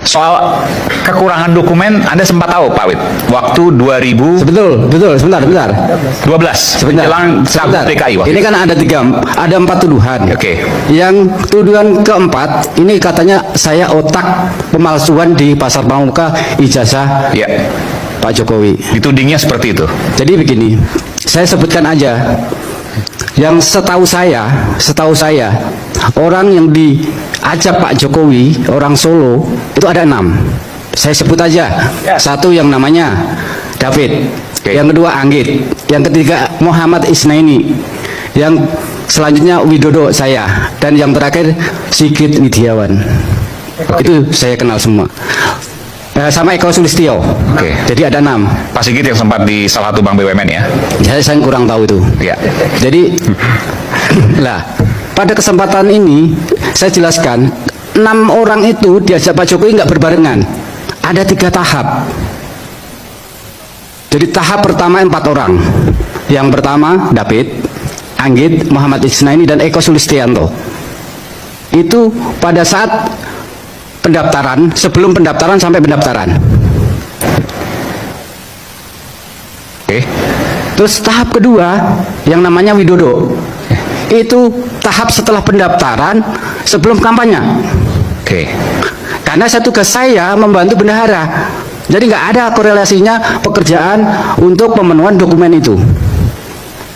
Soal kekurangan dokumen, Anda sempat tahu Pak Wid, waktu 2012 Betul, sebentar. menjelang Sebentar. PKI waktu Ini itu. kan ada 4 tuduhan. Oke. Yang tuduhan keempat, ini katanya saya otak pemalsuan di Pasar Pramuka ijazah Ya, Pak Jokowi. ditudingnya seperti itu. Jadi begini, saya sebutkan aja. Yang setahu saya, orang yang diajak Pak Jokowi, orang Solo, itu ada 6. Saya sebut aja. Ya. Satu yang namanya David, Oke. yang kedua Anggit, yang ketiga Muhammad Isnaini, yang selanjutnya Widodo saya, dan yang terakhir Sigit Widiawan. Itu saya kenal semua. Sama Eko Sulistyo. Oke. Jadi ada 6. Pak Sigit yang sempat di salah satu bank BUMN ya. Saya kurang tahu itu. Ya. Jadi, lah, pada kesempatan ini saya jelaskan 6 orang itu diajak Pak Jokowi nggak berbarengan. Ada 3 tahap. Jadi tahap pertama 4 orang. Yang pertama David, Anggit, Muhammad Isnaini, dan Eko Sulistianto. Itu pada saat pendaftaran, sebelum pendaftaran sampai pendaftaran. Oke. Terus tahap kedua yang namanya Widodo, itu tahap setelah pendaftaran sebelum kampanye. Oke. Karena tugas saya membantu bendahara, jadi nggak ada korelasinya pekerjaan untuk pemenuhan dokumen itu.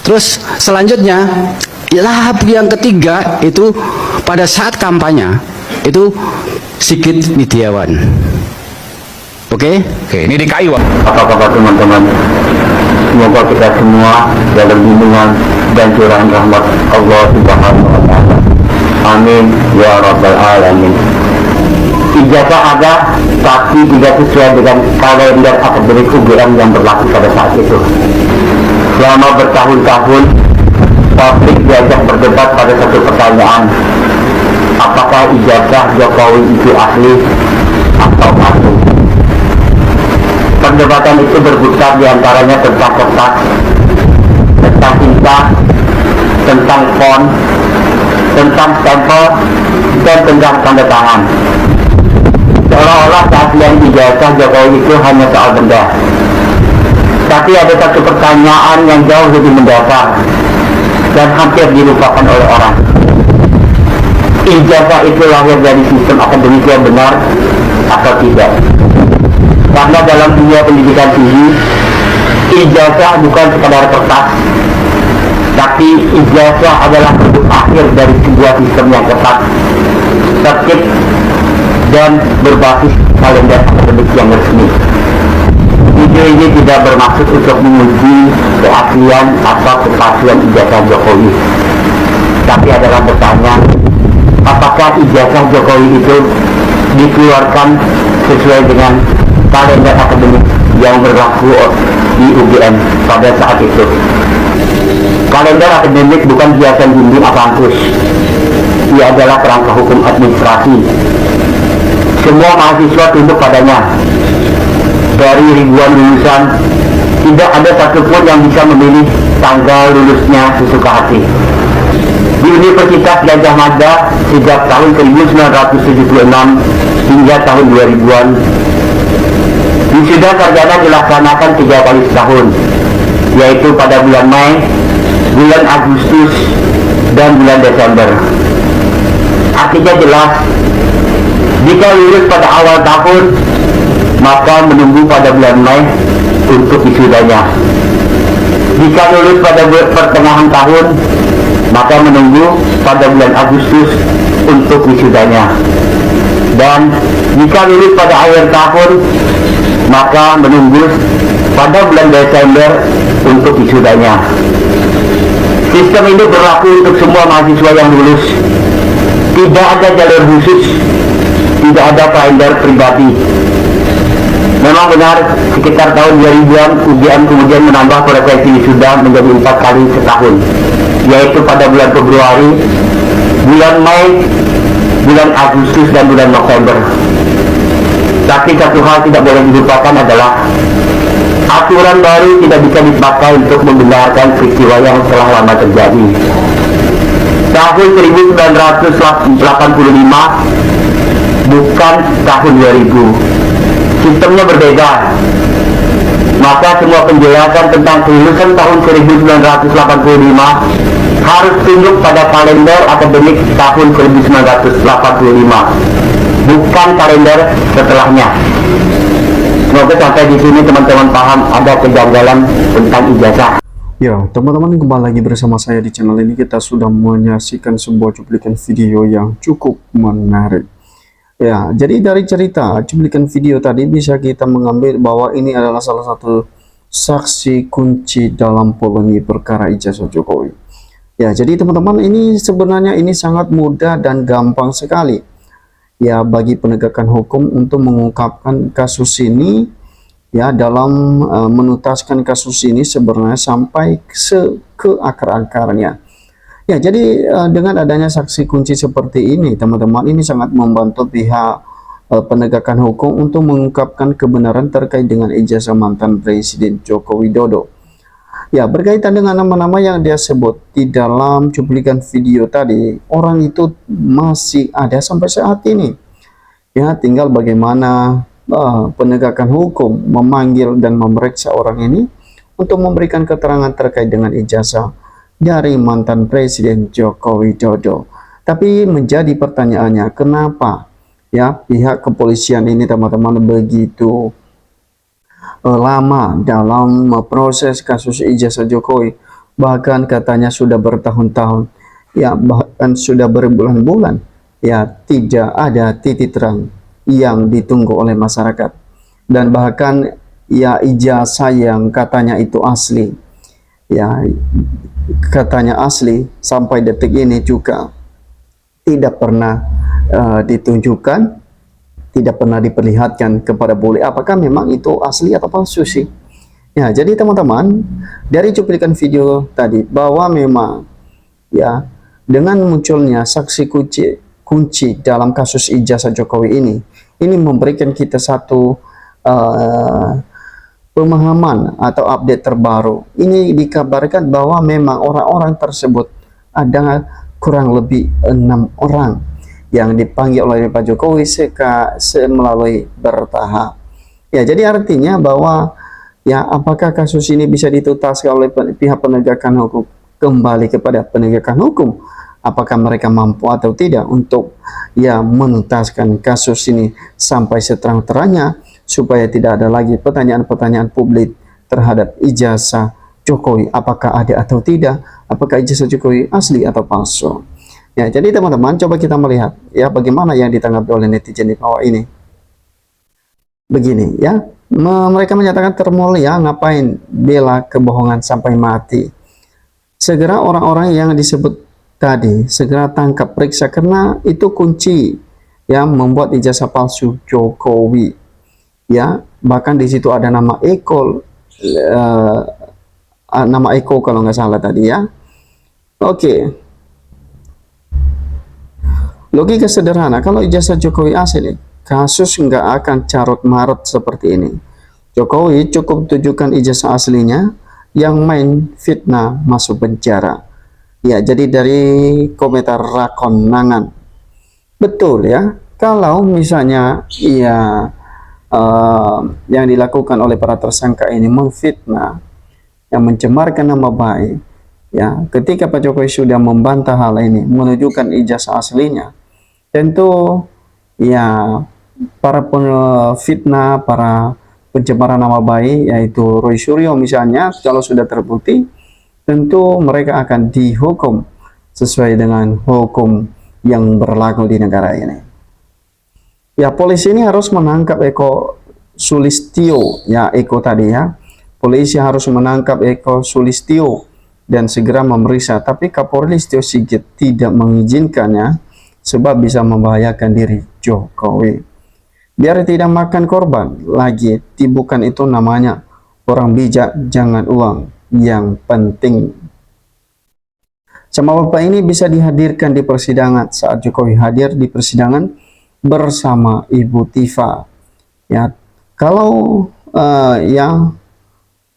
Terus selanjutnya tahap yang ketiga itu pada saat kampanye itu Sigit Widiawan. Oke? Oke, ini di KI Pak. Apa kabar teman-teman? Semoga kita semua dalam lindungan dan curahan rahmat Allah Subhanahu wa Ta'ala. Amin ya rabbal alamin. Ijazah ada, tapi tidak sesuai dengan kalender akademik UGM yang berlaku pada saat itu. Selama bertahun-tahun, publik diajak berdebat pada satu pertanyaan: apakah ijazah Jokowi itu asli atau palsu? Perdebatan itu berputar diantaranya tentang kertas, tentang tinta, tentang font, tentang stempel, dan tentang tanda tangan. Seolah-olah keaslian ijazah Jokowi itu hanya soal benda. Tapi ada satu pertanyaan yang jauh lebih mendasar dan hampir dilupakan oleh orang. Ijazah itu lahir dari sistem akademik yang benar atau tidak? Karena dalam dunia pendidikan tinggi, ijazah bukan sekadar kertas, tapi ijazah adalah bentuk akhir dari sebuah sistem yang ketat, tertib, dan berbasis kalender akademik yang resmi. Video ini tidak bermaksud untuk menguji keaslian atau kepalsuan ijazah Jokowi, tapi adalah bertanya, apakah ijazah Jokowi itu dikeluarkan sesuai dengan kalender akademik yang berlaku di UGM pada saat itu. Kalender akademik bukan hiasan dinding kampus, ia adalah kerangka hukum administrasi. Semua mahasiswa tunduk padanya. Dari ribuan lulusan, tidak ada satupun yang bisa memilih tanggal lulusnya sesuka hati. Di Universitas Gajah Mada sejak tahun 1976 hingga tahun 2000-an, wisuda sarjana dilaksanakan 3 kali setahun, yaitu pada bulan Mei, bulan Agustus, dan bulan Desember. Artinya jelas, jika lulus pada awal tahun, maka menunggu pada bulan Mei untuk wisudanya. Jika lulus pada pertengahan tahun, maka menunggu pada bulan Agustus untuk wisudanya. Dan jika lulus pada akhir tahun, maka menunggu pada bulan Desember untuk wisudanya. Sistem ini berlaku untuk semua mahasiswa yang lulus. Tidak ada jalur khusus, tidak ada kalender pribadi. Memang benar, sekitar tahun 2000-an UGM kemudian menambah frekuensi wisuda menjadi 4 kali setahun, yaitu pada bulan Februari, bulan Mei, bulan Agustus, dan bulan November. Tapi satu hal tidak boleh dilupakan adalah aturan baru tidak bisa dipakai untuk membenarkan peristiwa yang telah lama terjadi. Tahun 1985, bukan tahun 2000. Sistemnya berbeda. Maka semua penjelasan tentang kelulusan tahun 1985 harus tunduk pada kalender akademik tahun 1985, bukan kalender setelahnya. Semoga sampai di sini teman-teman paham ada kejanggalan tentang ijazah. Ya, teman-teman, kembali lagi bersama saya di channel ini. Kita sudah menyaksikan sebuah cuplikan video yang cukup menarik. Ya, jadi dari cerita cuplikan video tadi bisa kita mengambil bahwa ini adalah salah satu saksi kunci dalam polemik perkara ijazah Jokowi. Ya, jadi teman-teman, ini sebenarnya ini sangat mudah dan gampang sekali ya bagi penegakan hukum untuk mengungkapkan kasus ini ya, dalam menuntaskan kasus ini sebenarnya sampai ke akar-akarnya. Ya, jadi dengan adanya saksi kunci seperti ini teman-teman, ini sangat membantu pihak penegakan hukum untuk mengungkapkan kebenaran terkait dengan ijazah mantan Presiden Joko Widodo. Ya, berkaitan dengan nama-nama yang dia sebut di dalam cuplikan video tadi, orang itu masih ada sampai saat ini. Ya, tinggal bagaimana penegakan hukum memanggil dan memeriksa orang ini untuk memberikan keterangan terkait dengan ijazah dari mantan Presiden Joko Widodo. Tapi menjadi pertanyaannya, kenapa ya pihak kepolisian ini teman-teman begitu lama dalam proses kasus ijazah Jokowi, bahkan katanya sudah bertahun-tahun, ya bahkan sudah berbulan-bulan, ya tidak ada titik terang yang ditunggu oleh masyarakat. Dan bahkan ya ijazah yang katanya itu asli, ya katanya asli, sampai detik ini juga tidak pernah ditunjukkan, tidak pernah diperlihatkan kepada publik apakah memang itu asli atau palsu sih. Ya, jadi teman-teman, dari cuplikan video tadi bahwa memang ya dengan munculnya saksi kunci dalam kasus ijazah Jokowi ini memberikan kita satu pemahaman atau update terbaru. Ini dikabarkan bahwa memang orang-orang tersebut ada kurang lebih 6 orang yang dipanggil oleh Pak Jokowi melalui bertahap. Ya, jadi artinya bahwa ya apakah kasus ini bisa dituntaskan oleh pihak penegakan hukum, kembali kepada penegakan hukum. Apakah mereka mampu atau tidak untuk ya menuntaskan kasus ini sampai seterang-terangnya, supaya tidak ada lagi pertanyaan-pertanyaan publik terhadap ijazah Jokowi, apakah ada atau tidak, apakah ijazah Jokowi asli atau palsu. Ya, jadi teman-teman, coba kita melihat ya bagaimana yang ditanggapi oleh netizen di bawah ini. Begini ya, mereka menyatakan termulia, ngapain bela kebohongan sampai mati. Segera orang-orang yang disebut tadi segera tangkap, periksa, karena itu kunci yang membuat ijazah palsu Jokowi. Ya, bahkan di situ ada nama Eko, nama Eko kalau nggak salah tadi ya. Oke, logika sederhana, kalau ijazah Jokowi asli, kasus nggak akan carut marut seperti ini. Jokowi cukup tunjukkan ijazah aslinya, yang main fitnah masuk penjara. Ya, jadi dari komentar Rakonangan, betul ya, kalau misalnya ya yang dilakukan oleh para tersangka ini memfitnah, yang mencemarkan nama baik, ya ketika Pak Jokowi sudah membantah hal ini, menunjukkan ijazah aslinya, tentu ya para fitnah, para pencemaran nama baik, yaitu Roy Suryo misalnya, kalau sudah terbukti, tentu mereka akan dihukum sesuai dengan hukum yang berlaku di negara ini. Ya, polisi ini harus menangkap Eko Sulistyo, ya Eko tadi ya. Polisi harus menangkap Eko Sulistyo dan segera memeriksa, tapi Kapolri Listio Sigit tidak mengizinkannya sebab bisa membahayakan diri Jokowi. Biar tidak makan korban lagi, bukan itu namanya orang bijak, jangan uang yang penting. Sama Bapak ini bisa dihadirkan di persidangan saat Jokowi hadir di persidangan bersama Ibu Tifa. Ya, kalau yang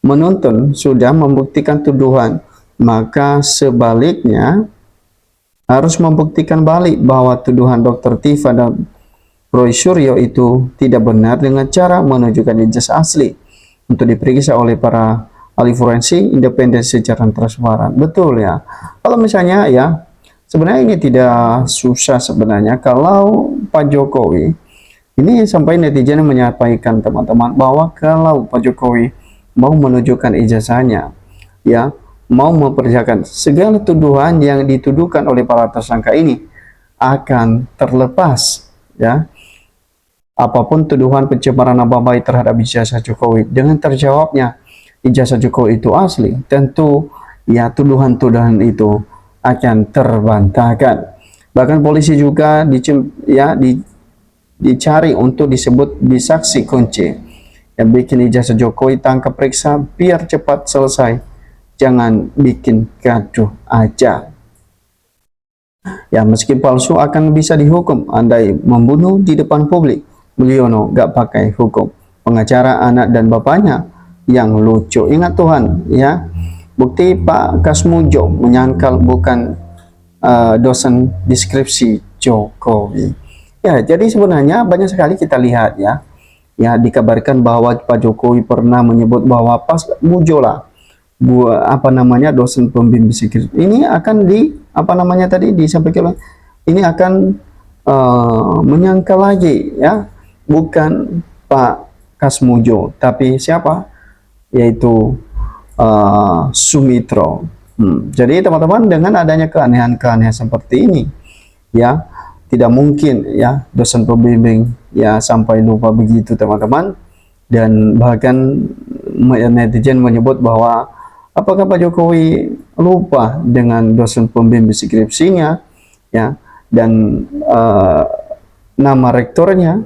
menuntun sudah membuktikan tuduhan, maka sebaliknya harus membuktikan balik bahwa tuduhan Dr. Tifa dan Roy Suryo itu tidak benar dengan cara menunjukkan ijazah asli untuk diperiksa oleh para ahli forensik independen secara transparan. Betul ya. Kalau misalnya ya, sebenarnya ini tidak susah sebenarnya kalau Pak Jokowi ini sampai netizen menyampaikan teman-teman bahwa kalau Pak Jokowi mau menunjukkan ijazahnya, ya, mau memperlihatkan segala tuduhan yang dituduhkan oleh para tersangka ini akan terlepas, ya. Apapun tuduhan pencemaran nama baik terhadap ijazah Jokowi, dengan terjawabnya ijazah Jokowi itu asli, tentu ya tuduhan-tuduhan itu akan terbantahkan. Bahkan polisi juga dicari untuk disebut di saksi kunci yang bikin ijazah Jokowi tangkap periksa biar cepat selesai, jangan bikin gaduh aja. Ya, meski palsu akan bisa dihukum andai membunuh di depan publik. Mulyono gak pakai hukum. Pengacara anak dan bapaknya yang lucu. Ingat Tuhan, ya. Bukti Pak Kasmujo menyangkal bukan dosen deskripsi Jokowi. Ya, jadi sebenarnya banyak sekali kita lihat ya. Ya, dikabarkan bahwa Pak Jokowi pernah menyebut bahwa Pak Mujo lah, dosen pembimbing skripsi ini akan disampaikan, ini akan menyangkal lagi ya, bukan Pak Kasmujo tapi siapa, yaitu Sumitro. Jadi teman-teman, dengan adanya keanehan-keanehan seperti ini ya, tidak mungkin ya dosen pembimbing ya sampai lupa begitu teman-teman. Dan bahkan netizen menyebut bahwa apakah Pak Jokowi lupa dengan dosen pembimbing skripsinya ya, dan nama rektornya.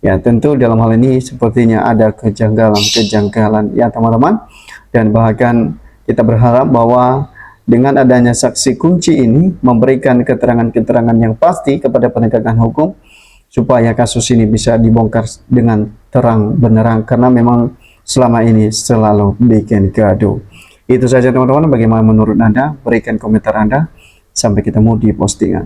Ya, tentu dalam hal ini sepertinya ada kejanggalan ya teman-teman. Dan bahkan kita berharap bahwa dengan adanya saksi kunci ini memberikan keterangan-keterangan yang pasti kepada penegakan hukum, supaya kasus ini bisa dibongkar dengan terang benerang, karena memang selama ini selalu bikin gaduh. Itu saja teman-teman, bagaimana menurut Anda? Berikan komentar Anda. Sampai ketemu di postingan.